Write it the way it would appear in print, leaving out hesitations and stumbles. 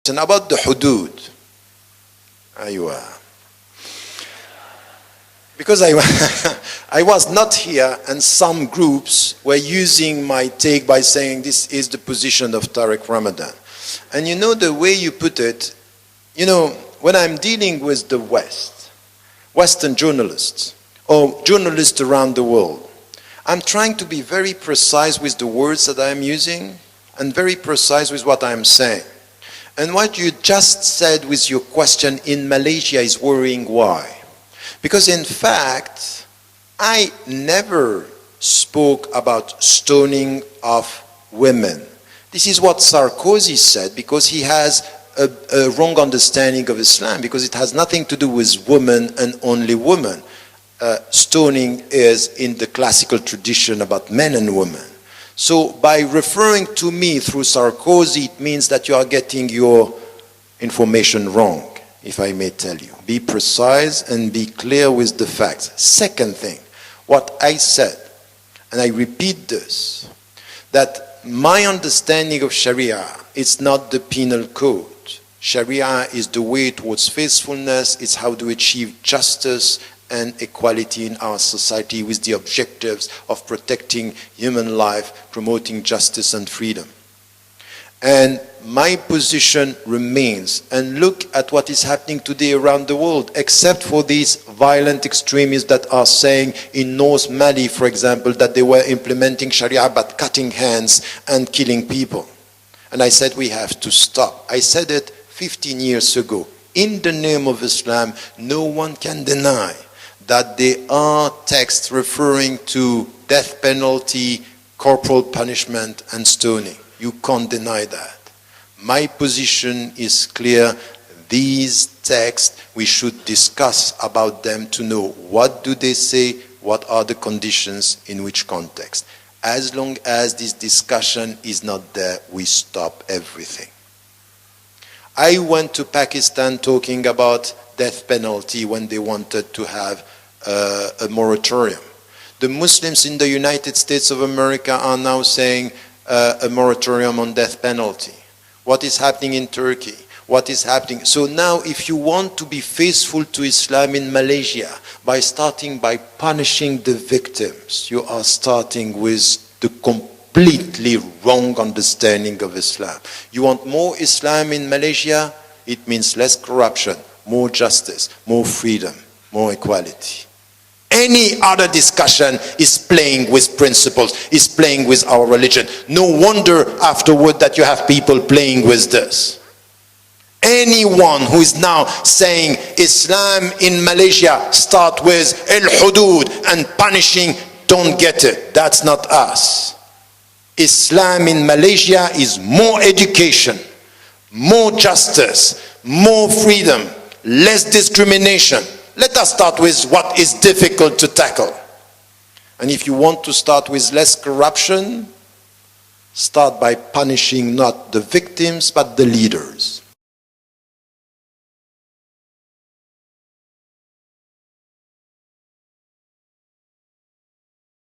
And about the hudud. Aywa. Because I was not here, and some groups were using my take by saying this is the position of Tariq Ramadan. And you know the way you put it, you know, when I'm dealing with the Western journalists, or journalists around the world, I'm trying to be very precise with the words that I'm using, and very precise with what I'm saying. And what you just said with your question in Malaysia is worrying. Why? Because in fact, I never spoke about stoning of women. This is what Sarkozy said, because he has a wrong understanding of Islam, because it has nothing to do with women and only women. Stoning is in the classical tradition about men and women. So by referring to me through Sarkozy, it means that you are getting your information wrong, if I may tell you. Be precise and be clear with the facts. Second thing, what I said, and I repeat this, that my understanding of Sharia is not the penal code. Sharia is the way towards faithfulness, it's how to achieve justice and equality in our society with the objectives of protecting human life, promoting justice and freedom. And my position remains. And look at what is happening today around the world, except for these violent extremists that are saying in North Mali, for example, that they were implementing Sharia but cutting hands and killing people. And I said we have to stop. I said it 15 years ago. In the name of Islam, no one can deny that there are texts referring to death penalty, corporal punishment, and stoning. You can't deny that. My position is clear. These texts, we should discuss about them to know what do they say, what are the conditions, in which context. As long as this discussion is not there, we stop everything. I went to Pakistan talking about death penalty when they wanted to have a moratorium. The Muslims in the United States of America are now saying a moratorium on death penalty. What is happening in Turkey? What is happening? So now if you want to be faithful to Islam in Malaysia, by starting by punishing the victims, you are starting with the completely wrong understanding of Islam. You want more Islam in Malaysia? It means less corruption, more justice, more freedom, more equality. Any other discussion is playing with principles, is playing with our religion. No wonder afterward that you have people playing with this. Anyone who is now saying Islam in Malaysia start with al-hudud and punishing, don't get it. That's not us. Islam in Malaysia is more education, more justice, more freedom, less discrimination. Let us start with what is difficult to tackle. And if you want to start with less corruption, start by punishing not the victims but the leaders.